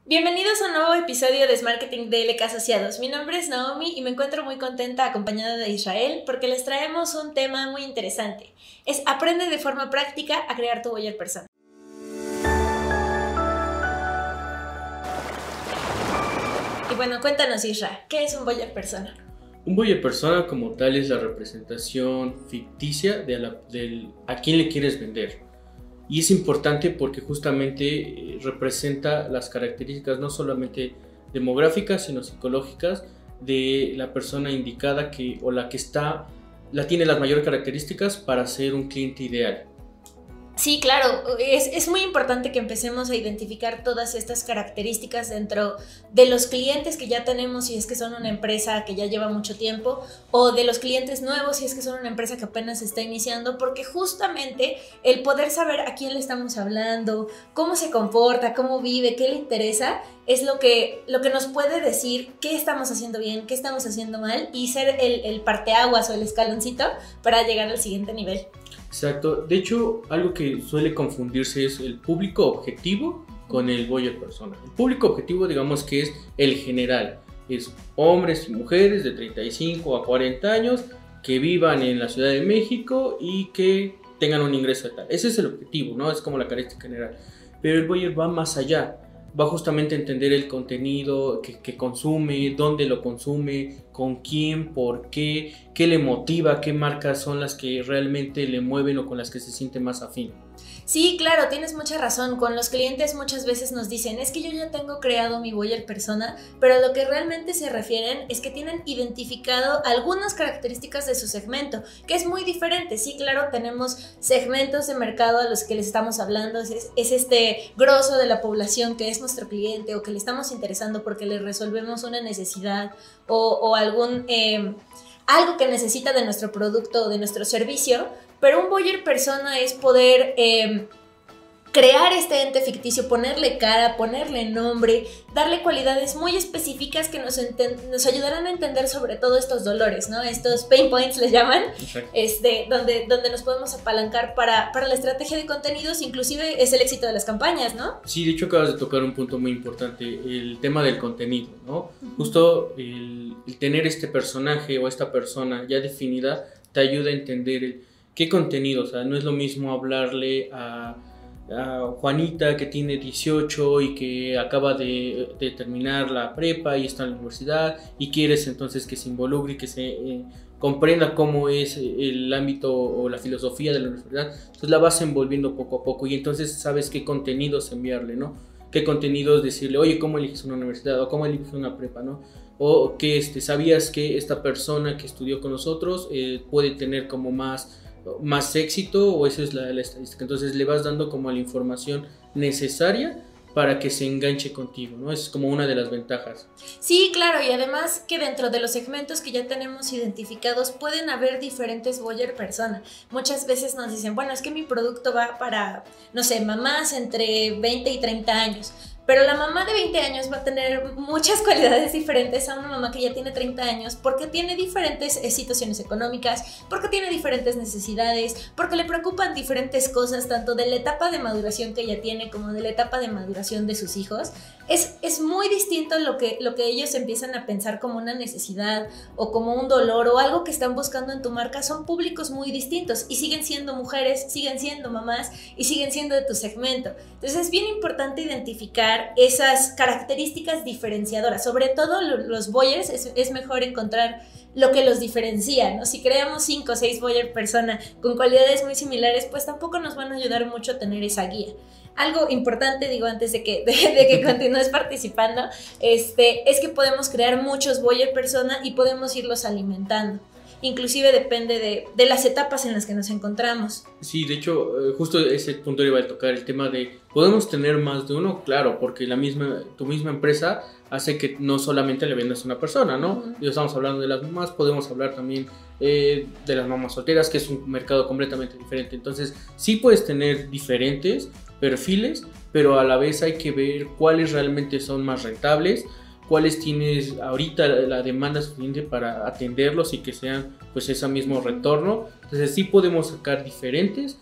Bienvenidos a un nuevo episodio de Marketing de LK Asociados. Mi nombre es Naomi y me encuentro muy contenta acompañada de Israel porque les traemos un tema muy interesante. Es aprende de forma práctica a crear tu buyer persona. Y bueno, cuéntanos Isra, ¿qué es un buyer persona? Un buyer persona como tal es la representación ficticia de a quién le quieres vender. Y es importante porque justamente representa las características no solamente demográficas, sino psicológicas de la persona indicada o la que tiene las mayores características para ser un cliente ideal. Sí, claro, es muy importante que empecemos a identificar todas estas características dentro de los clientes que ya tenemos si es que son una empresa que ya lleva mucho tiempo o de los clientes nuevos si es que son una empresa que apenas está iniciando, porque justamente el poder saber a quién le estamos hablando, cómo se comporta, cómo vive, qué le interesa, es lo que nos puede decir qué estamos haciendo bien, qué estamos haciendo mal y ser el parteaguas o el escaloncito para llegar al siguiente nivel. Exacto, de hecho algo que suele confundirse es el público objetivo con el buyer persona. El público objetivo digamos que es el general, es hombres y mujeres de 35 a 40 años que vivan en la Ciudad de México y que tengan un ingreso de tal. Ese es el objetivo, ¿no? Es como la característica general, pero el buyer va más allá. Va justamente a entender el contenido que consume, dónde lo consume, con quién, por qué le motiva, qué marcas son las que realmente le mueven o con las que se siente más afín. Sí, claro, tienes mucha razón. Con los clientes muchas veces nos dicen, es que yo ya tengo creado mi buyer persona, pero lo que realmente se refieren es que tienen identificado algunas características de su segmento, que es muy diferente. Sí, claro, tenemos segmentos de mercado a los que les estamos hablando, es este grosso de la población que es nuestro cliente o que le estamos interesando porque le resolvemos una necesidad o algo que necesita de nuestro producto o de nuestro servicio, pero un buyer persona es poder crear este ente ficticio, ponerle cara, ponerle nombre, darle cualidades muy específicas que nos ayudarán a entender sobre todo estos dolores, ¿no? Estos pain points les llaman, donde nos podemos apalancar para la estrategia de contenidos, inclusive es el éxito de las campañas, ¿no? Sí, de hecho acabas de tocar un punto muy importante, el tema del contenido, ¿no? Justo el tener este personaje o esta persona ya definida te ayuda a entender qué contenido, o sea, no es lo mismo hablarle a Juanita que tiene 18 y que acaba de terminar la prepa y está en la universidad y quieres entonces que se involucre y que se comprenda cómo es el ámbito o la filosofía de la universidad, entonces la vas envolviendo poco a poco y entonces sabes qué contenidos enviarle, ¿no? Qué contenidos decirle, oye, ¿cómo eliges una universidad? O ¿cómo eliges una prepa, ¿no? O que ¿sabías que esta persona que estudió con nosotros puede tener como más éxito? O esa es la estadística. Entonces le vas dando como la información necesaria para que se enganche contigo, ¿no? Es como una de las ventajas. Sí, claro, y además que dentro de los segmentos que ya tenemos identificados pueden haber diferentes buyer persona. Muchas veces nos dicen, bueno, es que mi producto va para, no sé, mamás entre 20 y 30 años. Pero la mamá de 20 años va a tener muchas cualidades diferentes a una mamá que ya tiene 30 años porque tiene diferentes situaciones económicas, porque tiene diferentes necesidades, porque le preocupan diferentes cosas, tanto de la etapa de maduración que ella tiene como de la etapa de maduración de sus hijos. Es muy distinto lo que ellos empiezan a pensar como una necesidad o como un dolor o algo que están buscando en tu marca. Son públicos muy distintos y siguen siendo mujeres, siguen siendo mamás y siguen siendo de tu segmento. Entonces es bien importante identificar esas características diferenciadoras. Sobre todo los buyers es mejor encontrar lo que los diferencia, ¿no? Si creamos 5 o 6 buyer persona con cualidades muy similares, pues tampoco nos van a ayudar mucho a tener esa guía. Algo importante, digo, antes de que continúes participando, es que podemos crear muchos buyer persona y podemos irlos alimentando. Inclusive depende de las etapas en las que nos encontramos. Sí, de hecho, justo ese punto iba a tocar, el tema de, ¿podemos tener más de uno? Claro, porque tu misma empresa hace que no solamente le vendas a una persona, ¿no? Y estamos hablando de las mamás, podemos hablar también de las mamás solteras, que es un mercado completamente diferente. Entonces, sí puedes tener diferentes perfiles, pero a la vez hay que ver cuáles realmente son más rentables, cuáles tienes ahorita la demanda suficiente para atenderlos y que sean pues ese mismo retorno. Entonces sí podemos sacar diferentes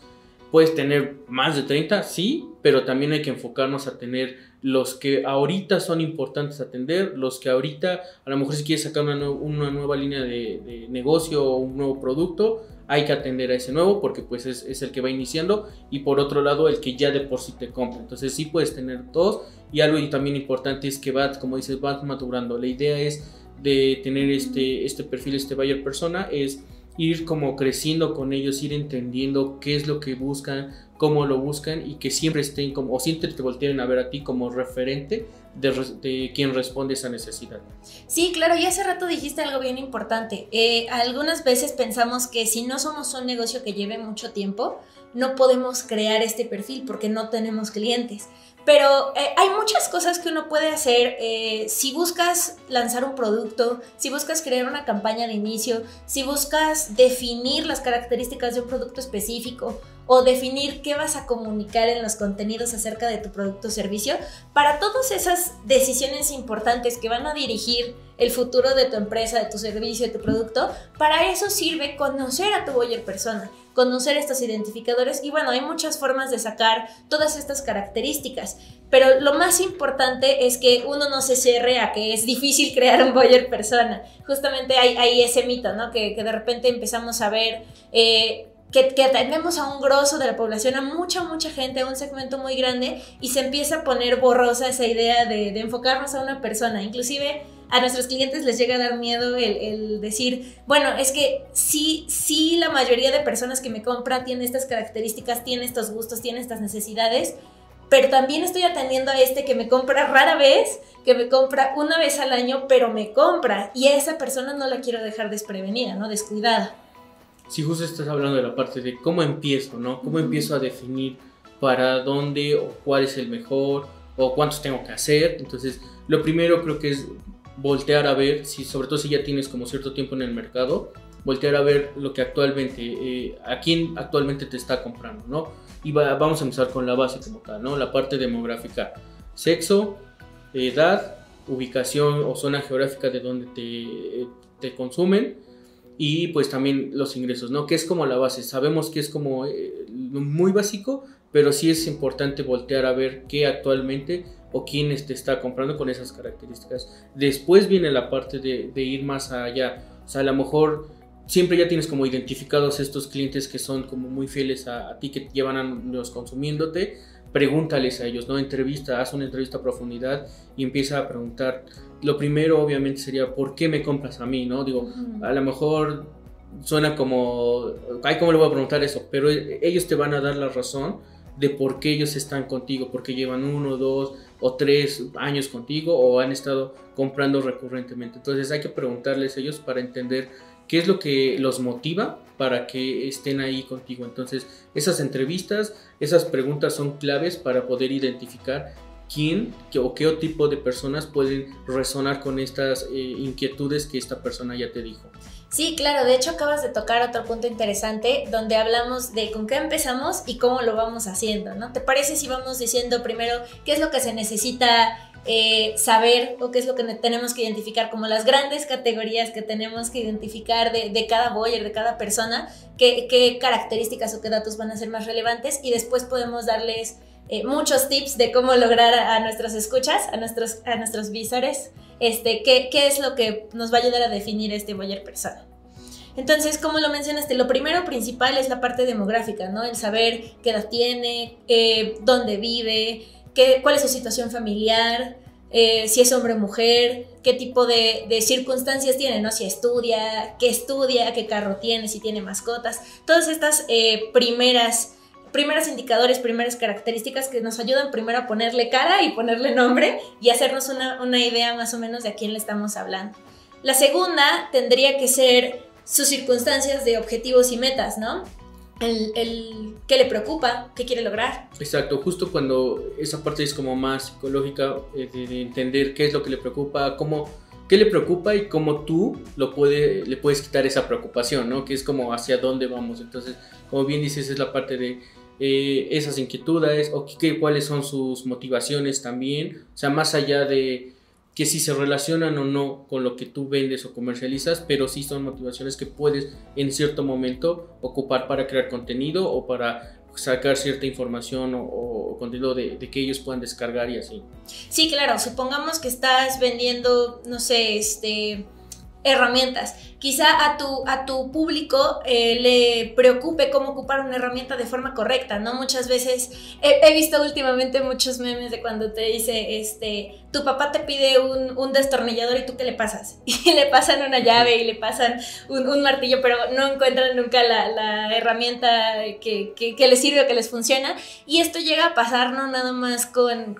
Puedes tener más de 30, sí, pero también hay que enfocarnos a tener los que ahorita son importantes atender, los que ahorita, a lo mejor si quieres sacar una nueva línea de negocio o un nuevo producto, hay que atender a ese nuevo porque pues es el que va iniciando, y por otro lado el que ya de por sí te compra. Entonces sí puedes tener dos, y algo también importante es que como dices, vas madurando. La idea es de tener este perfil, este buyer persona, es ir como creciendo con ellos, ir entendiendo qué es lo que buscan, cómo lo buscan, y que siempre estén como, o siempre te volteen a ver a ti como referente de quien responde esa necesidad. Sí, claro, y hace rato dijiste algo bien importante. Algunas veces pensamos que si no somos un negocio que lleve mucho tiempo, no podemos crear este perfil porque no tenemos clientes. Pero hay muchas cosas que uno puede hacer si buscas lanzar un producto, si buscas crear una campaña de inicio, si buscas definir las características de un producto específico o definir qué vas a comunicar en los contenidos acerca de tu producto o servicio. Para todas esas decisiones importantes que van a dirigir el futuro de tu empresa, de tu servicio, de tu producto, para eso sirve conocer a tu buyer persona, conocer estos identificadores. Y bueno, hay muchas formas de sacar todas estas características, pero lo más importante es que uno no se cierre a que es difícil crear un buyer persona. Justamente hay ese mito, ¿no? Que de repente empezamos a ver que atendemos a un grosso de la población, a mucha gente, a un segmento muy grande, y se empieza a poner borrosa esa idea de enfocarnos a una persona. Inclusive a nuestros clientes les llega a dar miedo el decir, bueno, es que sí la mayoría de personas que me compran tiene estas características, tiene estos gustos, tiene estas necesidades, pero también estoy atendiendo a este que me compra rara vez, que me compra una vez al año, pero me compra, y a esa persona no la quiero dejar desprevenida, ¿no? Descuidada. Si justo estás hablando de la parte de cómo empiezo, ¿no? Cómo empiezo a definir para dónde o cuál es el mejor o cuántos tengo que hacer. Entonces, lo primero creo que es voltear a ver, sobre todo si ya tienes como cierto tiempo en el mercado, voltear a ver lo que actualmente, a quién actualmente te está comprando, ¿no? Y vamos a empezar con la base como tal, ¿no? La parte demográfica: sexo, edad, ubicación o zona geográfica de donde te consumen. Y pues también los ingresos, ¿no? Que es como la base. Sabemos que es como muy básico, pero sí es importante voltear a ver qué actualmente o quién está comprando con esas características. Después viene la parte de ir más allá. O sea, a lo mejor siempre ya tienes como identificados estos clientes que son como muy fieles a ti, que llevan años consumiéndote. Pregúntales a ellos, ¿no? Haz una entrevista a profundidad y empieza a preguntar. Lo primero obviamente sería, ¿por qué me compras a mí? ¿No? Digo, a lo mejor suena como, ay, ¿cómo le voy a preguntar eso? Pero ellos te van a dar la razón de por qué ellos están contigo, porque llevan 1, 2 o 3 años contigo o han estado comprando recurrentemente. Entonces hay que preguntarles a ellos para entender qué es lo que los motiva para que estén ahí contigo. Entonces esas entrevistas, esas preguntas son claves para poder identificar quién o qué tipo de personas pueden resonar con estas inquietudes que esta persona ya te dijo. Sí, claro, de hecho acabas de tocar otro punto interesante donde hablamos de con qué empezamos y cómo lo vamos haciendo, ¿no? ¿Te parece si vamos diciendo primero qué es lo que se necesita saber o qué es lo que tenemos que identificar como las grandes categorías que tenemos que identificar de cada buyer, de cada persona, qué características o qué datos van a ser más relevantes, y después podemos darles muchos tips de cómo lograr a nuestros escuchas, a nuestros visores, qué es lo que nos va a ayudar a definir este buyer persona? Entonces, como lo mencionaste, lo primero principal es la parte demográfica, ¿no? El saber qué edad tiene, dónde vive, cuál es su situación familiar, si es hombre o mujer, qué tipo de circunstancias tiene, ¿no? Si estudia, qué carro tiene, si tiene mascotas. Todas estas primeros indicadores, primeras características que nos ayudan primero a ponerle cara y ponerle nombre y hacernos una idea más o menos de a quién le estamos hablando. La segunda tendría que ser sus circunstancias de objetivos y metas, ¿no? ¿Qué le preocupa? ¿Qué quiere lograr? Exacto, justo cuando esa parte es como más psicológica, de entender qué es lo que le preocupa, qué le preocupa y cómo tú le puedes quitar esa preocupación, ¿no? Que es como hacia dónde vamos. Entonces, como bien dices, es la parte de esas inquietudes o cuáles son sus motivaciones también. O sea, más allá de que si se relacionan o no con lo que tú vendes o comercializas, pero sí son motivaciones que puedes en cierto momento ocupar para crear contenido o para sacar cierta información o contenido de que ellos puedan descargar y así. Sí, claro, supongamos que estás vendiendo, no sé, herramientas. Quizá a tu público le preocupe cómo ocupar una herramienta de forma correcta, ¿no? Muchas veces he visto últimamente muchos memes de cuando te dice, tu papá te pide un destornillador y tú ¿qué le pasas? Y le pasan una llave y le pasan un martillo, pero no encuentran nunca la herramienta que les sirve o que les funciona. Y esto llega a pasar no nada más con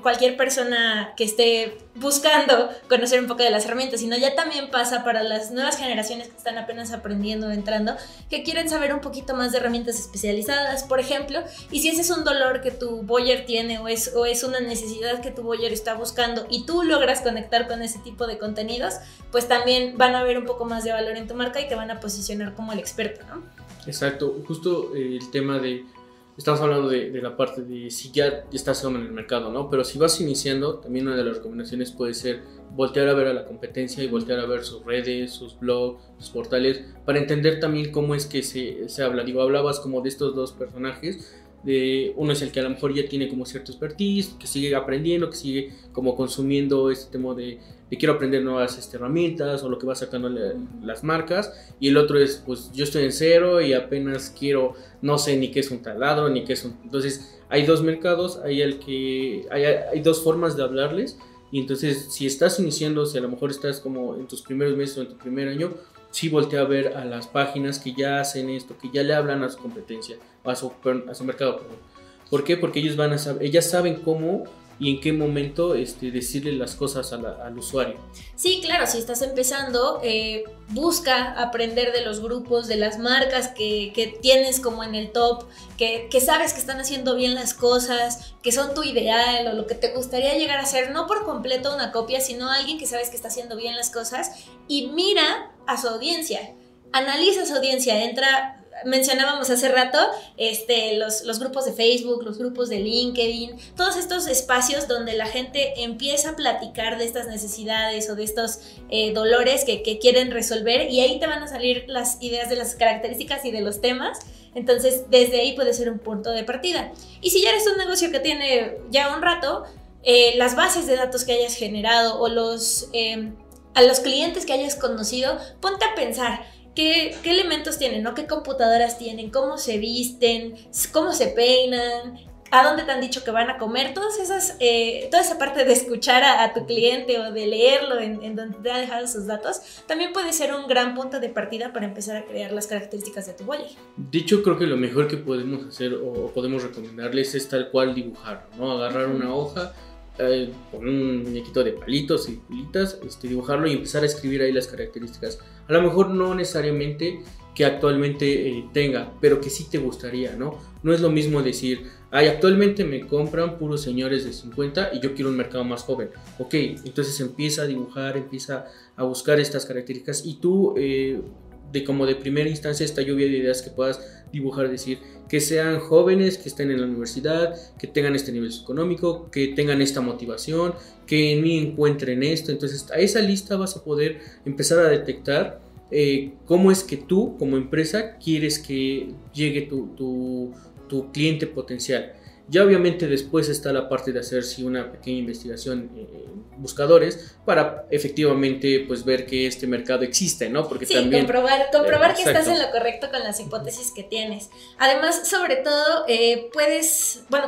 cualquier persona que esté buscando conocer un poco de las herramientas, sino ya también pasa para las nuevas generaciones que están apenas aprendiendo, entrando, que quieren saber un poquito más de herramientas especializadas, por ejemplo, y si ese es un dolor que tu buyer tiene o es una necesidad que tu buyer está buscando y tú logras conectar con ese tipo de contenidos, pues también van a ver un poco más de valor en tu marca y te van a posicionar como el experto, ¿no? Exacto, justo el tema de, estamos hablando de la parte de si ya estás en el mercado, ¿no? Pero si vas iniciando, también una de las recomendaciones puede ser voltear a ver a la competencia y voltear a ver sus redes, sus blogs, sus portales, para entender también cómo es que se habla. Digo, hablabas como de estos dos personajes, uno es el que a lo mejor ya tiene como cierto expertise, que sigue aprendiendo, que sigue como consumiendo este tema de quiero aprender nuevas herramientas o lo que va sacando las marcas, y el otro es pues yo estoy en cero y apenas quiero, no sé ni qué es un taladro ni qué es un... Entonces hay dos mercados, hay dos formas de hablarles, y entonces si estás iniciando, si a lo mejor estás como en tus primeros meses o en tu primer año, sí voltea a ver a las páginas que ya hacen esto, que ya le hablan a su competencia, a su mercado, perdón. ¿Por qué? Porque ellos van a saber, ellas saben cómo y en qué momento decirle las cosas al usuario. Sí, claro, si estás empezando, busca aprender de los grupos, de las marcas que tienes como en el top, que sabes que están haciendo bien las cosas, que son tu ideal o lo que te gustaría llegar a ser, no por completo una copia, sino alguien que sabes que está haciendo bien las cosas, y mira a su audiencia, analiza su audiencia, mencionábamos hace rato los grupos de Facebook, los grupos de LinkedIn, todos estos espacios donde la gente empieza a platicar de estas necesidades o de estos dolores que quieren resolver, y ahí te van a salir las ideas de las características y de los temas. Entonces desde ahí puede ser un punto de partida. Y si ya eres un negocio que tiene ya un rato, las bases de datos que hayas generado o a los clientes que hayas conocido, ponte a pensar ¿qué elementos tienen, ¿no? ¿Qué computadoras tienen? ¿Cómo se visten? ¿Cómo se peinan? ¿A dónde te han dicho que van a comer? Toda esa parte de escuchar a tu cliente o de leerlo en donde te ha dejado sus datos, también puede ser un gran punto de partida para empezar a crear las características de tu buyer. De hecho, creo que lo mejor que podemos hacer o podemos recomendarles es tal cual dibujar, ¿no? Agarrar una hoja, con un muñequito de palitos y pulitas, dibujarlo y empezar a escribir ahí las características. A lo mejor no necesariamente que actualmente tenga, pero que sí te gustaría, ¿no? No es lo mismo decir, actualmente me compran puros señores de 50 y yo quiero un mercado más joven. Ok, entonces empieza a dibujar, empieza a buscar estas características, y tú como de primera instancia esta lluvia de ideas que puedas dibujar, decir que sean jóvenes, que estén en la universidad, que tengan este nivel económico, que tengan esta motivación, que en mí encuentren esto. Entonces a esa lista vas a poder empezar a detectar cómo es que tú como empresa quieres que llegue tu cliente potencial. Ya obviamente después está la parte de hacer una pequeña investigación en buscadores para efectivamente pues ver que este mercado existe, ¿no? Porque sí, también comprobar que estás en lo correcto con las hipótesis que tienes. Además, sobre todo,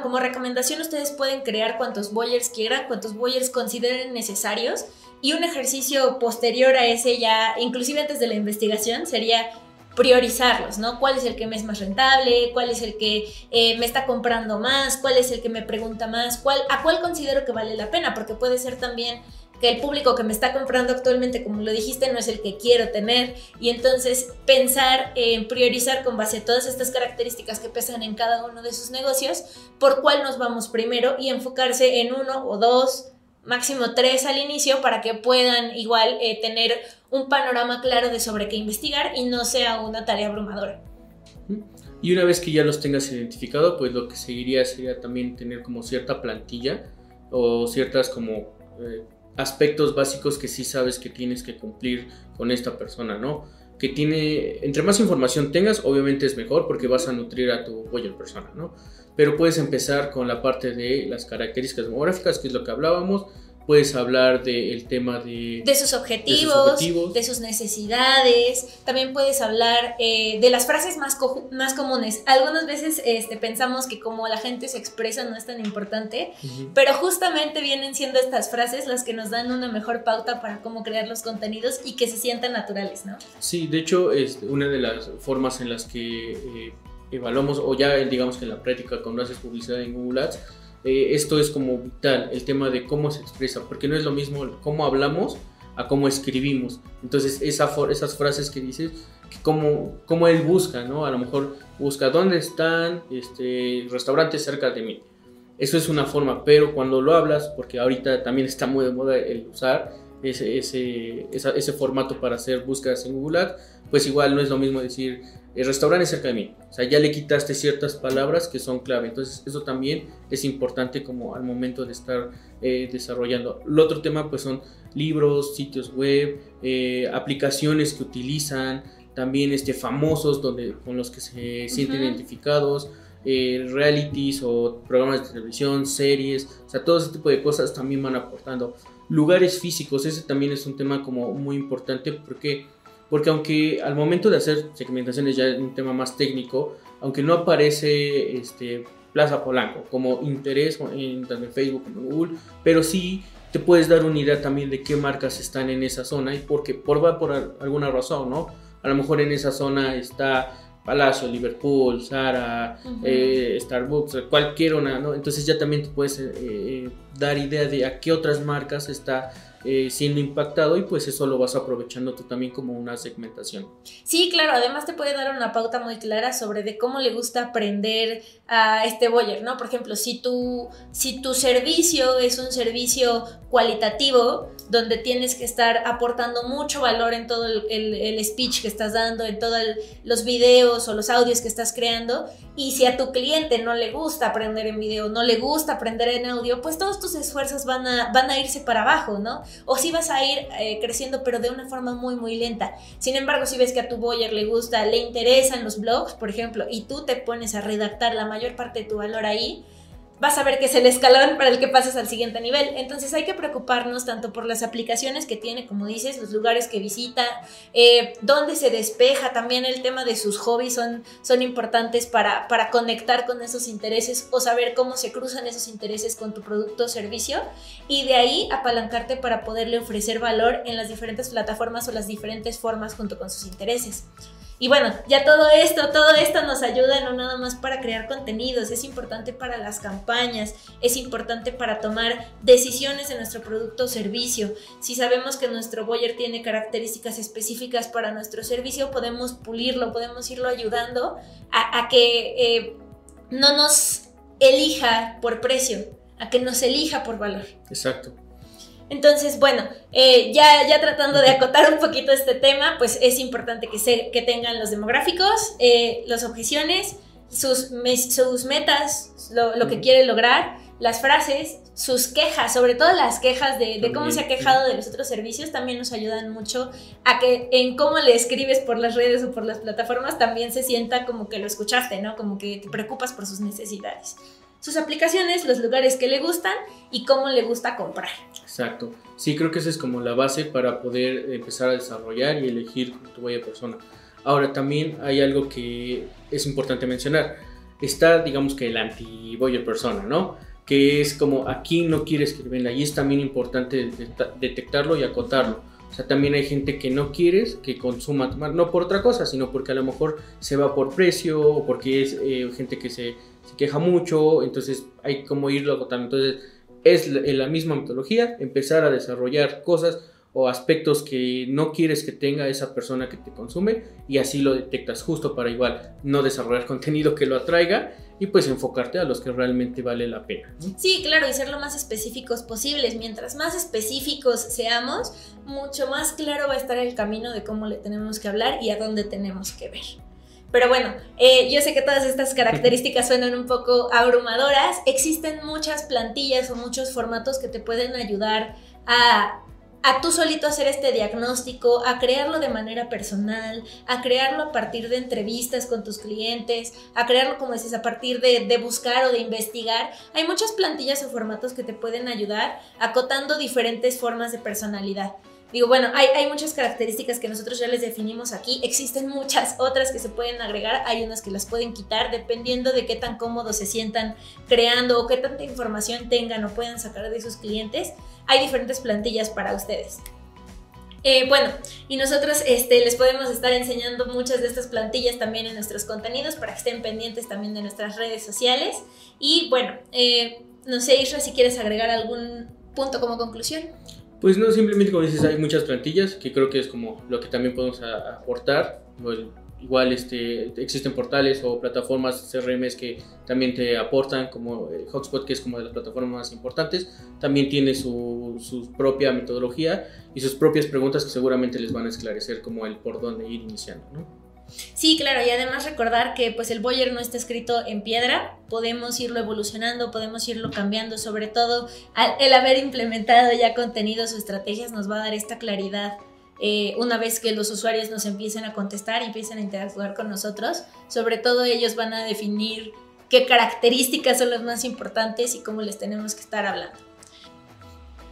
como recomendación, ustedes pueden crear cuantos buyers quieran, cuantos buyers consideren necesarios, y un ejercicio posterior a ese, ya inclusive antes de la investigación, sería priorizarlos, ¿no? ¿Cuál es el que me es más rentable? ¿Cuál es el que me está comprando más? ¿Cuál es el que me pregunta más? ¿A cuál considero que vale la pena? Porque puede ser también que el público que me está comprando actualmente, como lo dijiste, no es el que quiero tener, y entonces pensar en priorizar con base a todas estas características que pesan en cada uno de sus negocios, por cuál nos vamos primero, y enfocarse en 1 o 2, máximo 3 al inicio, para que puedan igual tener un panorama claro de sobre qué investigar y no sea una tarea abrumadora. Y una vez que ya los tengas identificado, pues lo que seguiría sería también tener como cierta plantilla o ciertas como aspectos básicos que sí sabes que tienes que cumplir con esta persona, ¿no? que tiene, entre más información tengas, obviamente es mejor porque vas a nutrir a tu buyer persona, ¿no? Pero puedes empezar con la parte de las características demográficas, que es lo que hablábamos. Puedes hablar del tema de sus objetivos, de sus necesidades. También puedes hablar de las frases más comunes. Algunas veces pensamos que como la gente se expresa no es tan importante, pero justamente vienen siendo estas frases las que nos dan una mejor pauta para cómo crear los contenidos y que se sientan naturales, ¿no? Sí, de hecho, una de las formas en las que evaluamos, o ya digamos que en la práctica cuando haces publicidad en Google Ads, esto es como vital, el tema de cómo se expresa, porque no es lo mismo cómo hablamos a cómo escribimos. Entonces esas frases que dices, que cómo él busca, ¿no? A lo mejor busca dónde están restaurantes cerca de mí. Eso es una forma, pero cuando lo hablas, porque ahorita también está muy de moda el usar ese formato para hacer búsquedas en Google Ads, pues igual no es lo mismo decir el restaurante cerca de mí, o sea, ya le quitaste ciertas palabras que son clave. Entonces eso también es importante como al momento de estar desarrollando. El otro tema pues son libros, sitios web, aplicaciones que utilizan, también famosos con los que se sienten identificados, realities o programas de televisión, series, o sea, todo ese tipo de cosas también van aportando. Lugares físicos, ese también es un tema como muy importante, porque aunque al momento de hacer segmentaciones ya es un tema más técnico, aunque no aparece Plaza Polanco como interés tanto en Facebook como en Google, pero sí te puedes dar una idea también de qué marcas están en esa zona y por alguna razón, ¿no? A lo mejor en esa zona está Palacio, Liverpool, Zara, Starbucks, cualquier una, ¿no? Entonces ya también te puedes dar idea de a qué otras marcas está siendo impactado, y pues eso lo vas aprovechando tú también como una segmentación. Sí, claro, además te puede dar una pauta muy clara sobre de cómo le gusta aprender a buyer, ¿no? Por ejemplo, si tu servicio es un servicio cualitativo, donde tienes que estar aportando mucho valor en todo el speech que estás dando, en todos los videos o los audios que estás creando, y si a tu cliente no le gusta aprender en video, no le gusta aprender en audio, pues todos tus esfuerzos van a irse para abajo, ¿no? O si vas a ir creciendo, pero de una forma muy, muy lenta. Sin embargo, si ves que a tu buyer le interesan los blogs, por ejemplo, y tú te pones a redactar la mayor parte de tu valor ahí, vas a ver que es el escalón para el que pases al siguiente nivel. Entonces hay que preocuparnos tanto por las aplicaciones que tiene, como dices, los lugares que visita, dónde se despeja. También el tema de sus hobbies son importantes para conectar con esos intereses o saber cómo se cruzan esos intereses con tu producto o servicio, y de ahí apalancarte para poderle ofrecer valor en las diferentes plataformas o las diferentes formas junto con sus intereses. Y bueno, ya todo esto nos ayuda no nada más para crear contenidos, es importante para las campañas, es importante para tomar decisiones de nuestro producto o servicio. Si sabemos que nuestro buyer tiene características específicas para nuestro servicio, podemos pulirlo, podemos irlo ayudando a que no nos elija por precio, a que nos elija por valor. Exacto. Entonces, bueno, ya tratando de acotar un poquito este tema, pues es importante que tengan los demográficos, las objeciones, sus metas, lo que quiere lograr, las frases, sus quejas, sobre todo las quejas de cómo se ha quejado de los otros servicios, también nos ayudan mucho a que en cómo le escribes por las redes o por las plataformas también se sienta como que lo escuchaste, ¿no? Como que te preocupas por sus necesidades. Sus aplicaciones, los lugares que le gustan y cómo le gusta comprar. Exacto. Sí, creo que esa es como la base para poder empezar a desarrollar y elegir tu buyer persona. Ahora, también hay algo que es importante mencionar. Está, digamos que el anti-buyer persona, ¿no? Que es como aquí no quieres que venga, y es también importante detectarlo y acotarlo. O sea, también hay gente que no quieres que consuma tu marca, no por otra cosa, sino porque a lo mejor se va por precio o porque es gente que se queja mucho, entonces hay como irlo agotando. Entonces es la misma metodología, empezar a desarrollar cosas o aspectos que no quieres que tenga esa persona que te consume, y así lo detectas justo para igual no desarrollar contenido que lo atraiga y pues enfocarte a los que realmente vale la pena, ¿no? Sí, claro, y ser lo más específicos posibles. Mientras más específicos seamos, mucho más claro va a estar el camino de cómo le tenemos que hablar y a dónde tenemos que ver. Pero bueno, yo sé que todas estas características suenan un poco abrumadoras. Existen muchas plantillas o muchos formatos que te pueden ayudar a a tú solito hacer este diagnóstico, a crearlo de manera personal, a crearlo a partir de entrevistas con tus clientes, a crearlo, como dices, a partir de buscar o de investigar. Hay muchas plantillas o formatos que te pueden ayudar acotando diferentes formas de personalidad. Digo, bueno, hay muchas características que nosotros ya les definimos aquí, existen muchas otras que se pueden agregar, hay unas que las pueden quitar dependiendo de qué tan cómodos se sientan creando o qué tanta información tengan o puedan sacar de sus clientes. Hay diferentes plantillas para ustedes. Bueno, y nosotros les podemos estar enseñando muchas de estas plantillas también en nuestros contenidos para que estén pendientes también de nuestras redes sociales. Y bueno, no sé, Isra, si quieres agregar algún punto como conclusión. Pues no, simplemente como dices, hay muchas plantillas que creo que es como lo que también podemos aportar. Igual existen portales o plataformas CRMs que también te aportan, como HubSpot, que es como de las plataformas más importantes. También tiene su propia metodología y sus propias preguntas que seguramente les van a esclarecer como el por dónde ir iniciando, ¿no? Sí, claro, y además recordar que pues el Voyeur no está escrito en piedra, podemos irlo evolucionando, podemos irlo cambiando, sobre todo el haber implementado ya contenidos o estrategias nos va a dar esta claridad una vez que los usuarios nos empiecen a contestar y empiecen a interactuar con nosotros. Sobre todo ellos van a definir qué características son las más importantes y cómo les tenemos que estar hablando.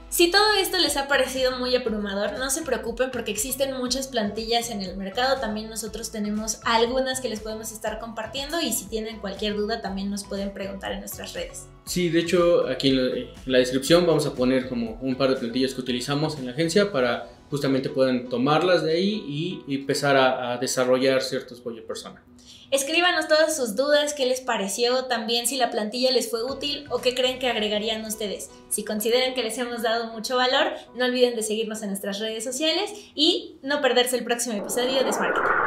Si todo esto les ha parecido muy abrumador, no se preocupen porque existen muchas plantillas en el mercado. También nosotros tenemos algunas que les podemos estar compartiendo y si tienen cualquier duda también nos pueden preguntar en nuestras redes. Sí, de hecho aquí en la descripción vamos a poner como un par de plantillas que utilizamos en la agencia para justamente puedan tomarlas de ahí y empezar a desarrollar ciertos Voyeur Persona. Escríbanos todas sus dudas, qué les pareció, también si la plantilla les fue útil o qué creen que agregarían ustedes. Si consideran que les hemos dado mucho valor, no olviden de seguirnos en nuestras redes sociales y no perderse el próximo episodio de Smart Marketing.